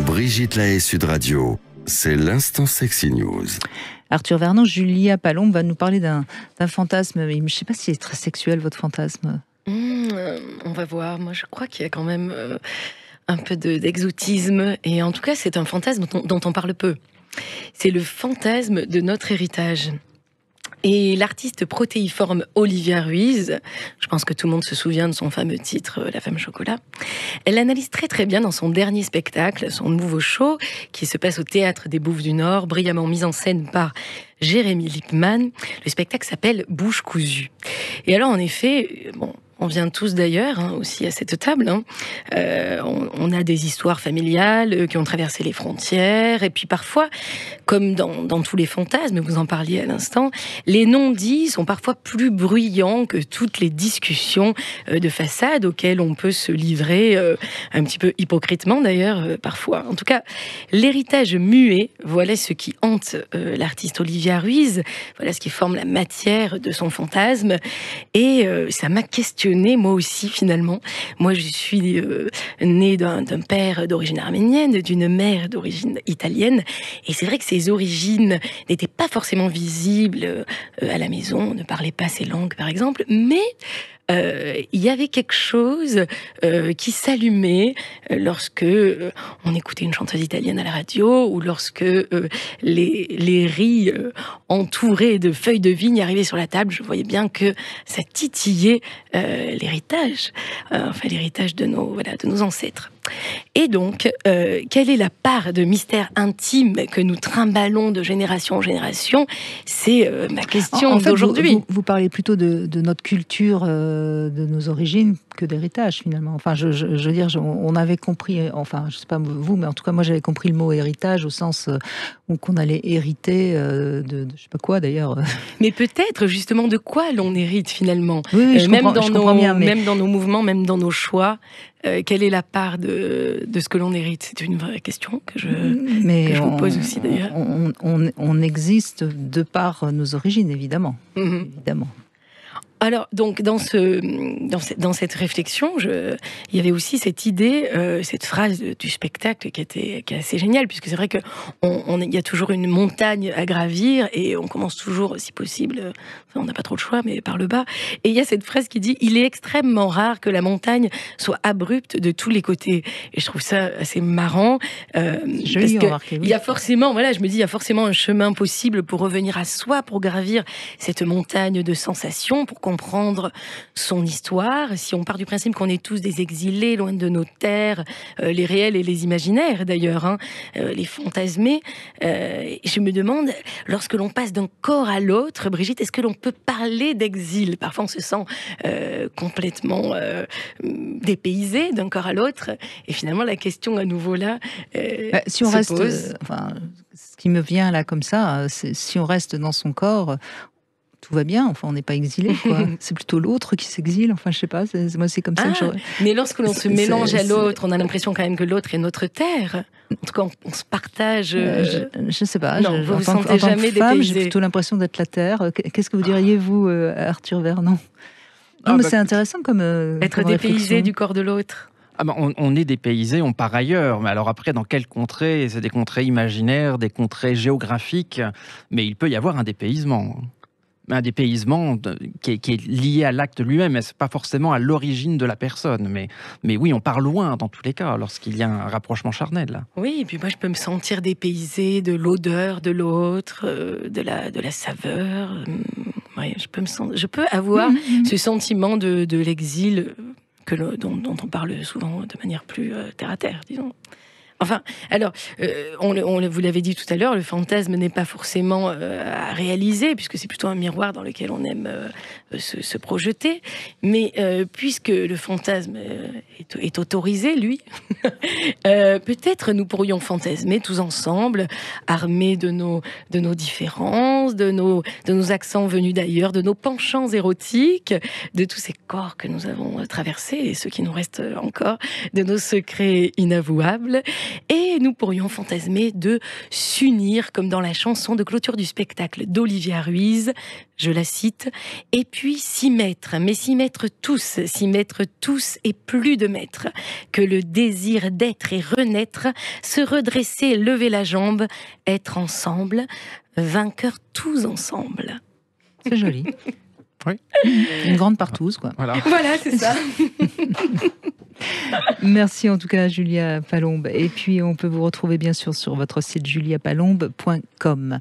Brigitte Lahaie, Sud Radio, c'est l'instant Sexy News. Arthur Vernon, Julia Palombe va nous parler d'un fantasme. Je ne sais pas si c'est très sexuel, votre fantasme. On va voir. Moi, je crois qu'il y a quand même un peu d'exotisme. Et en tout cas, c'est un fantasme dont on parle peu. C'est le fantasme de notre héritage. Et l'artiste protéiforme Olivia Ruiz, je pense que tout le monde se souvient de son fameux titre La Femme Chocolat, elle l'analyse très très bien dans son dernier spectacle, son nouveau show, qui se passe au Théâtre des Bouffes du Nord, brillamment mis en scène par Jérémy Lippmann. Le spectacle s'appelle Bouche cousue. Et alors en effet, on vient tous d'ailleurs, aussi à cette table. On a des histoires familiales qui ont traversé les frontières. Et puis parfois, comme dans tous les fantasmes, vous en parliez à l'instant, les non-dits sont parfois plus bruyants que toutes les discussions de façade auxquelles on peut se livrer, un petit peu hypocritement d'ailleurs, parfois. En tout cas, l'héritage muet, voilà ce qui hante l'artiste Olivia Ruiz. Voilà ce qui forme la matière de son fantasme. Et ça m'a questionné moi aussi finalement. Moi je suis née d'un père d'origine arménienne, d'une mère d'origine italienne, et c'est vrai que ces origines n'étaient pas forcément visibles à la maison, on ne parlait pas ces langues par exemple, mais il y avait quelque chose qui s'allumait lorsque on écoutait une chanteuse italienne à la radio, ou lorsque les riz entourés de feuilles de vigne arrivaient sur la table. Je voyais bien que ça titillait l'héritage, l'héritage de nos ancêtres. Et donc, quelle est la part de mystère intime que nous trimballons de génération en génération? C'est ma question d'aujourd'hui. Vous parlez plutôt de notre culture, de nos origines, que d'héritage finalement. Enfin, je veux dire, on avait compris, enfin, je sais pas vous, mais en tout cas, moi, j'avais compris le mot héritage au sens où qu'on allait hériter de je sais pas quoi d'ailleurs. Mais peut-être justement de quoi l'on hérite finalement. Oui, je comprends bien, mais... même dans nos mouvements, même dans nos choix. Quelle est la part de ce que l'on hérite? C'est une vraie question que je vous pose aussi d'ailleurs. On existe de par nos origines, évidemment. Évidemment. Alors, donc, dans cette réflexion, il y avait aussi cette idée, cette phrase du spectacle qui est assez géniale, puisque c'est vrai qu'il y a toujours une montagne à gravir, et on commence toujours, si possible, on n'a pas trop le choix, mais par le bas. Et il y a cette phrase qui dit « Il est extrêmement rare que la montagne soit abrupte de tous les côtés ». Et je trouve ça assez marrant, parce que il y a forcément, je me dis, il y a forcément un chemin possible pour revenir à soi, pour gravir cette montagne de sensations, pour comprendre son histoire. Si on part du principe qu'on est tous des exilés, loin de nos terres, les réels et les imaginaires d'ailleurs, les fantasmés, je me demande, lorsque l'on passe d'un corps à l'autre, Brigitte, est-ce que l'on peut parler d'exil? Parfois on se sent complètement dépaysé d'un corps à l'autre, et finalement la question à nouveau là si on se reste, pose. Ce qui me vient là comme ça, c'est si on reste dans son corps, tout va bien, on n'est pas exilé, quoi. C'est plutôt l'autre qui s'exile, je sais pas, moi c'est comme ça que mais lorsque l'on se mélange à l'autre, on a l'impression quand même que l'autre est notre terre. En tout cas, on se partage... Je sais pas, non, vous vous sentez jamais dépaysé. J'ai plutôt l'impression d'être la terre. Qu'est-ce que vous diriez, vous, Arthur Vernon? Non, mais c'est intéressant comme être dépaysé du corps de l'autre. On est dépaysé, on part ailleurs. Mais alors après, dans quelles contrées? C'est des contrées imaginaires, des contrées géographiques, mais il peut y avoir un dépaysement. Un dépaysement qui est lié à l'acte lui-même, mais c'est pas forcément à l'origine de la personne. Mais oui, on part loin dans tous les cas, lorsqu'il y a un rapprochement charnel. Là. Oui, et puis moi je peux me sentir dépaysé de l'odeur de l'autre, de la saveur. Ouais, je peux avoir ce sentiment de l'exil dont on parle souvent de manière plus terre à terre, disons. Enfin, alors, vous l'avez dit tout à l'heure, le fantasme n'est pas forcément à réaliser, puisque c'est plutôt un miroir dans lequel on aime se projeter. Mais puisque le fantasme est autorisé, lui, peut-être nous pourrions fantasmer tous ensemble, armés de nos différences, de nos accents venus d'ailleurs, de nos penchants érotiques, de tous ces corps que nous avons traversés, et ceux qui nous restent encore, de nos secrets inavouables. Et nous pourrions fantasmer de s'unir, comme dans la chanson de clôture du spectacle d'Olivia Ruiz, je la cite, et puis s'y mettre, mais s'y mettre tous et plus de mettre, que le désir d'être et renaître, se redresser, lever la jambe, être ensemble, vainqueurs tous ensemble. C'est joli. Oui. Une grande partouze, quoi. Voilà. Voilà, c'est ça. Merci en tout cas, Julia Palombe. Et puis, on peut vous retrouver bien sûr sur votre site juliapalombe.com.